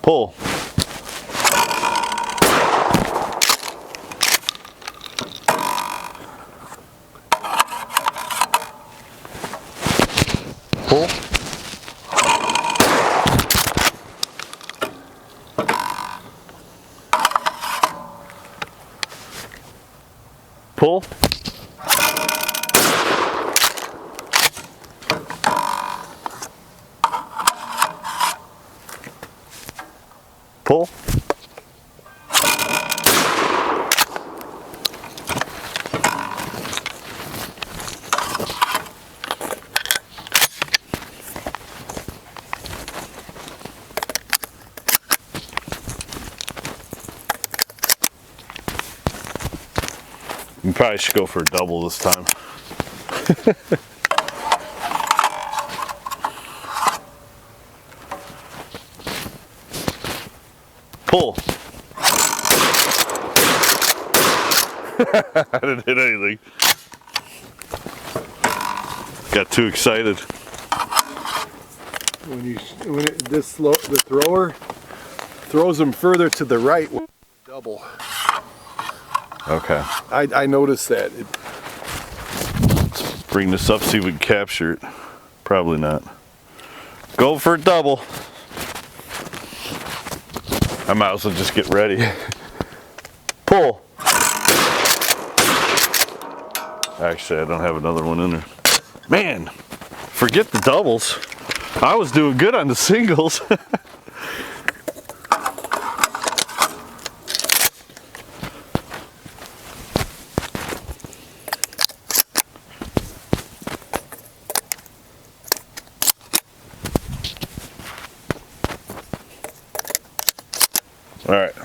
Pull. Pull. Pull. Pull. You probably should go for a double this time. Pull. I didn't hit anything. Got too excited. The thrower throws them further to the right with double. Okay. I noticed that. Let's bring this up, see if we can capture it. Probably not. Go for a double. I might as well just get ready. Pull. Actually, I don't have another one in there. Man, forget the doubles. I was doing good on the singles. All right,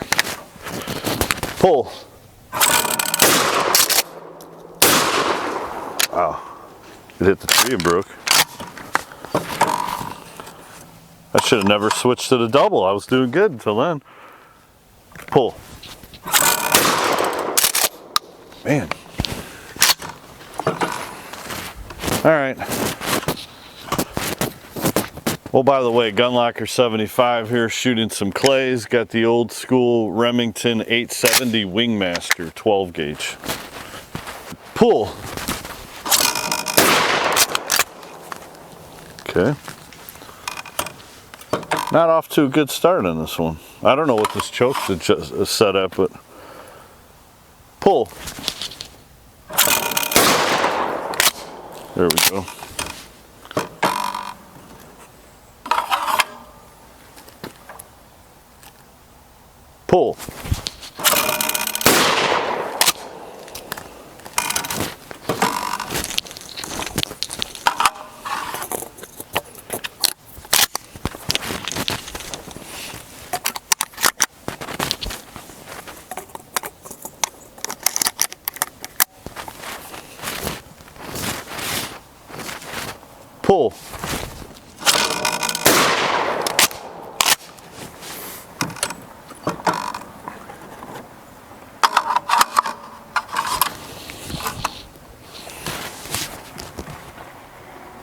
pull. Wow, it hit the tree and broke. I should have never switched to the double. I was doing good until then. Pull. Man. All right. Well, by the way, Gunlocker 75 here, shooting some clays. Got the old school Remington 870 Wingmaster 12 gauge. Pull. Okay. Not off to a good start on this one. I don't know what this choke's set at, but pull. There we go. Pull. Pull.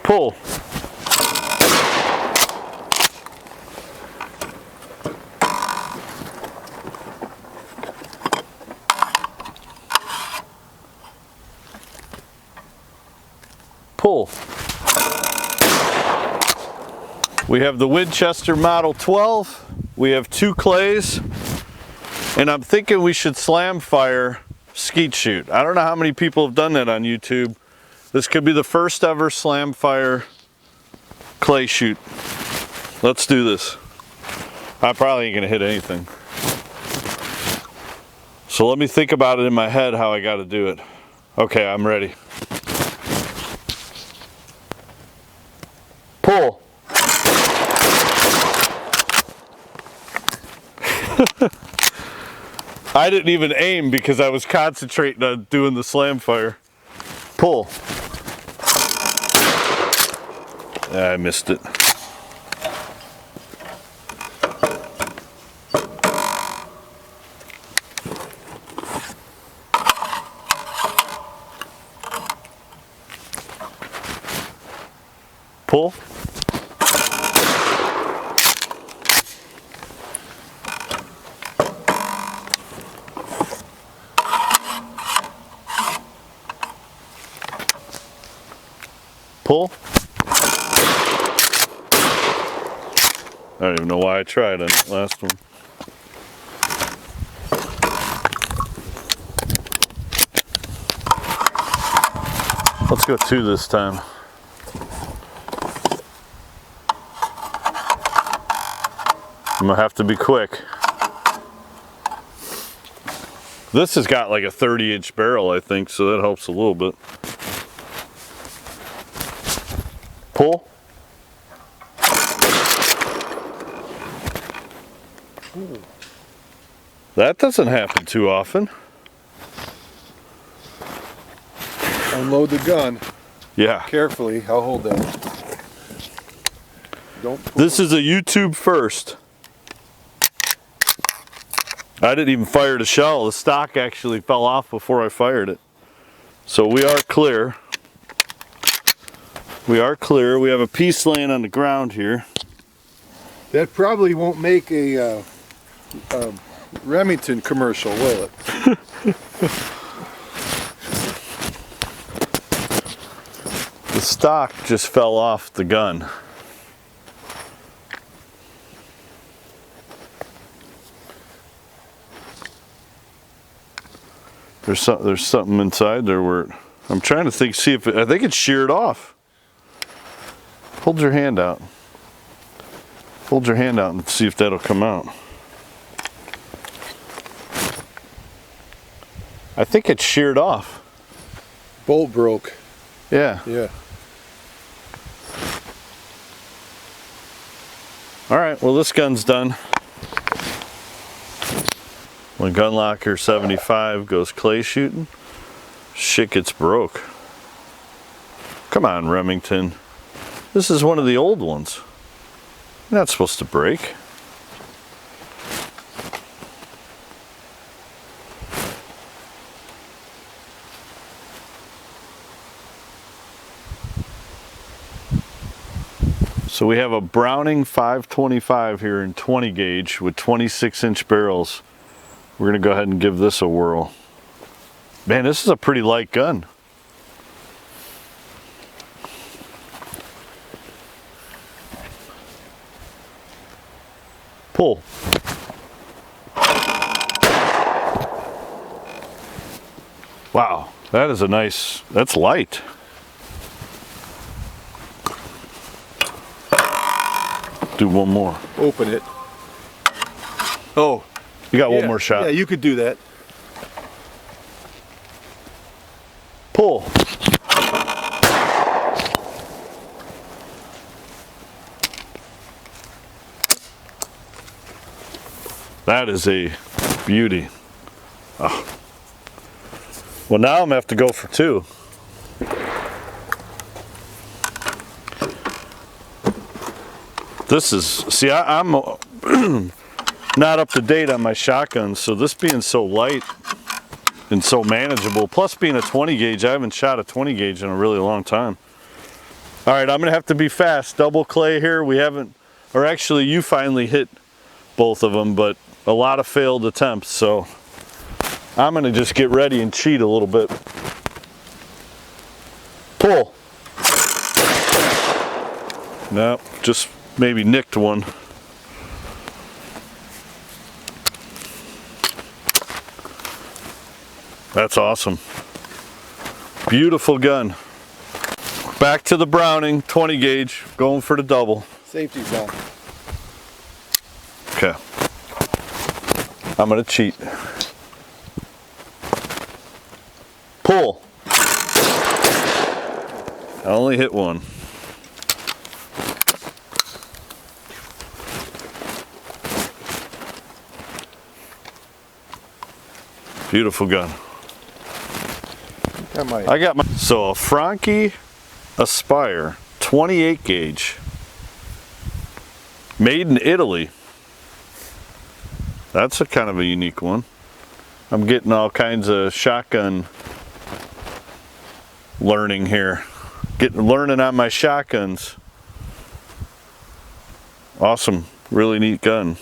Pull. Pull. We have the Winchester Model 12. We have 2 clays. And I'm thinking we should slam fire skeet shoot. I don't know how many people have done that on YouTube. This could be the first ever slam fire clay shoot. Let's do this. I probably ain't gonna hit anything. So let me think about it in my head how I gotta do it. Okay, I'm ready. Pull. I didn't even aim because I was concentrating on doing the slam fire. Pull. I missed it. Pull. Pull. I don't even know why I tried on that last one. Let's go 2 this time. I'm gonna have to be quick. This has got like a 30-inch barrel, I think, so that helps a little bit. Pull. Ooh. That doesn't happen too often. Unload the gun Yeah. carefully. I'll hold that. Don't pull. This is a YouTube first. I didn't even fire the shell. The stock actually fell off before I fired it. So we are clear. We are clear. We have a piece laying on the ground here. That probably won't make a Remington commercial, will it? The stock just fell off the gun. There's something inside there where I'm trying to think, see if I think it's sheared off. Hold your hand out. Hold your hand out and see if that'll come out. I think it's sheared off. Bolt broke. Yeah. Yeah. All right, well this gun's done. When gun locker 75 goes clay shooting, shit gets broke. Come on, Remington. This is one of the old ones. You're not supposed to break. So we have a Browning 525 here in 20 gauge with 26-inch barrels. We're gonna go ahead and give this a whirl. Man, this is a pretty light gun. Pull. Wow, that is a nice, that's light. Do one more. Open it. Oh. You got Yeah, one more shot. Yeah, you could do that. Pull. That is a beauty. Oh. Well, now I'm gonna have to go for 2. This is, see, I'm not up to date on my shotguns, so this being so light and so manageable, plus being a 20 gauge, I haven't shot a 20 gauge in a really long time. All right, I'm gonna have to be fast. Double clay here. We haven't, or actually you finally hit both of them, but a lot of failed attempts, so I'm gonna just get ready and cheat a little bit. Pull. No, just maybe nicked one. That's awesome. Beautiful gun. Back to the Browning 20 gauge, going for the double. Safety's on. Okay. I'm gonna cheat. Pull. I only hit one. Beautiful gun. I got my, so a Franchi Aspire 28 gauge, made in Italy. That's a kind of a unique one. I'm getting all kinds of shotgun learning here. Learning on my shotguns. Awesome, really neat gun.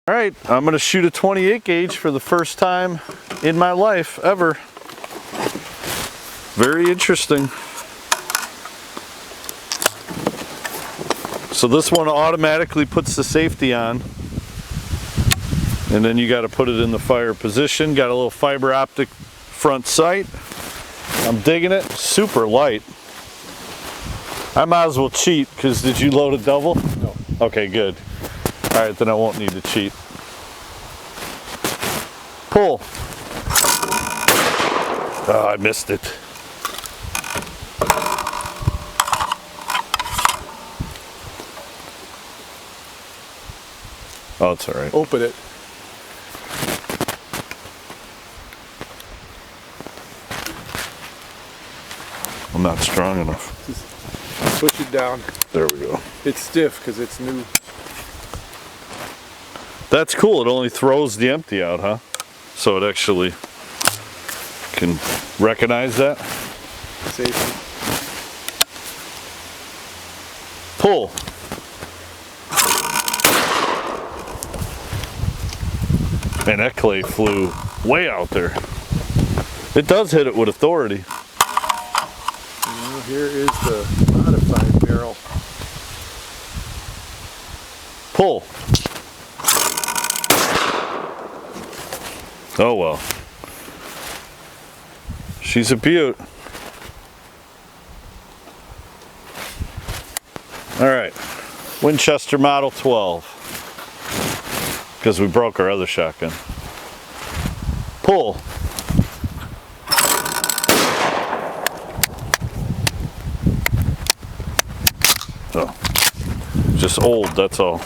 All right, I'm gonna shoot a 28 gauge for the first time in my life ever. Very interesting. So this one automatically puts the safety on. And then you got to put it in the fire position. Got a little fiber optic front sight. I'm digging it. Super light. I might as well cheat, because did you load a double? No. Okay, good. All right, then I won't need to cheat. Pull. Oh, I missed it. Oh, it's all right. Open it. I'm not strong enough. Just push it down. There we go. It's stiff because it's new. That's cool. It only throws the empty out, huh? So it actually can recognize that. Safety. Pull. Man, that clay flew way out there. It does hit it with authority. Now here is the modified barrel. Pull. Oh well. She's a beaut. All right, Winchester Model 12. Because we broke our other shotgun. Pull. Oh, just old, that's all.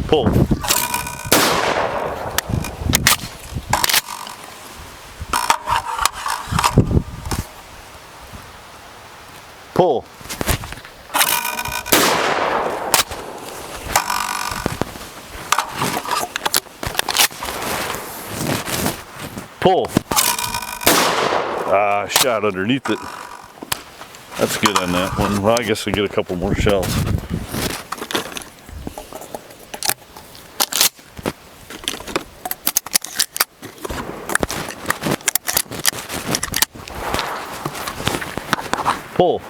Pull. Pull. Pull. Ah, shot underneath it. That's good on that one. Well, I guess we get a couple more shells. Pull.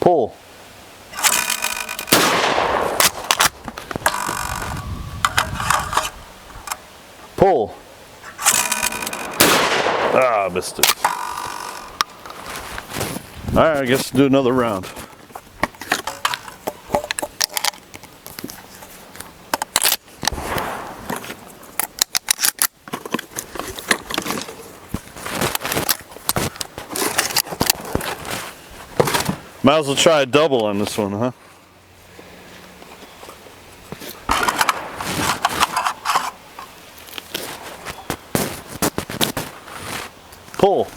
Pull. Pull. Ah, I missed it. All right, I guess do another round. Might as well try a double on this one, huh? Pull.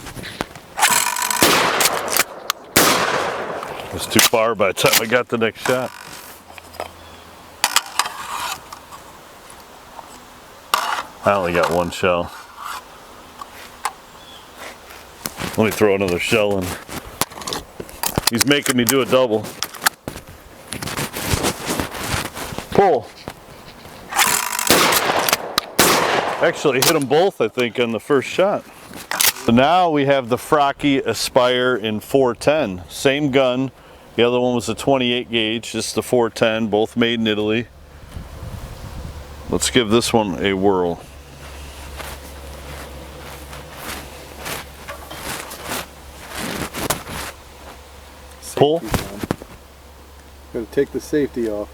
It was too far by the time I got the next shot. I only got one shell. Let me throw another shell in. He's making me do a double. Pull. Actually hit them both, I think, on the first shot. So now we have the Franchi Aspire in 410. Same gun. The other one was a 28 gauge. This is the 410, both made in Italy. Let's give this one a whirl. Pull. Gotta take the safety off.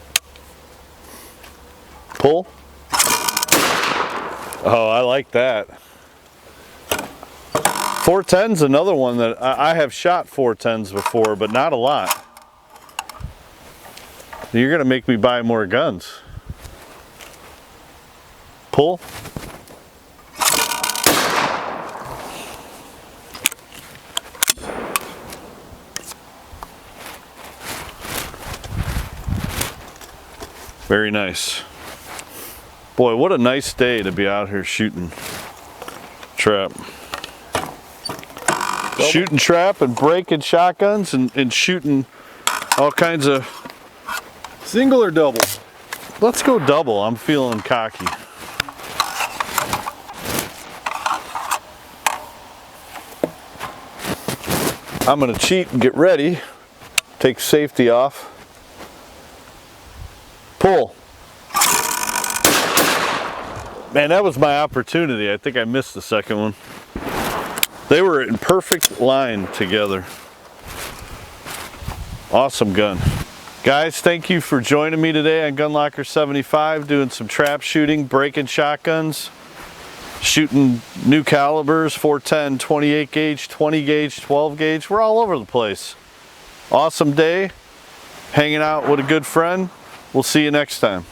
Pull. Oh, I like that. 410's another one that I have shot 410s before, but not a lot. You're gonna make me buy more guns. Pull. Very nice. Boy, what a nice day to be out here shooting trap. Shooting trap and breaking shotguns and shooting all kinds of... Single or double? Let's go double. I'm feeling cocky. I'm gonna cheat and get ready. Take safety off. Pull. Man, that was my opportunity. I think I missed the second one. They were in perfect line together. Awesome gun. Guys, thank you for joining me today on Gun Locker 75, doing some trap shooting, breaking shotguns, shooting new calibers, 410, 28 gauge, 20 gauge, 12 gauge. We're all over the place. Awesome day, hanging out with a good friend. We'll see you next time.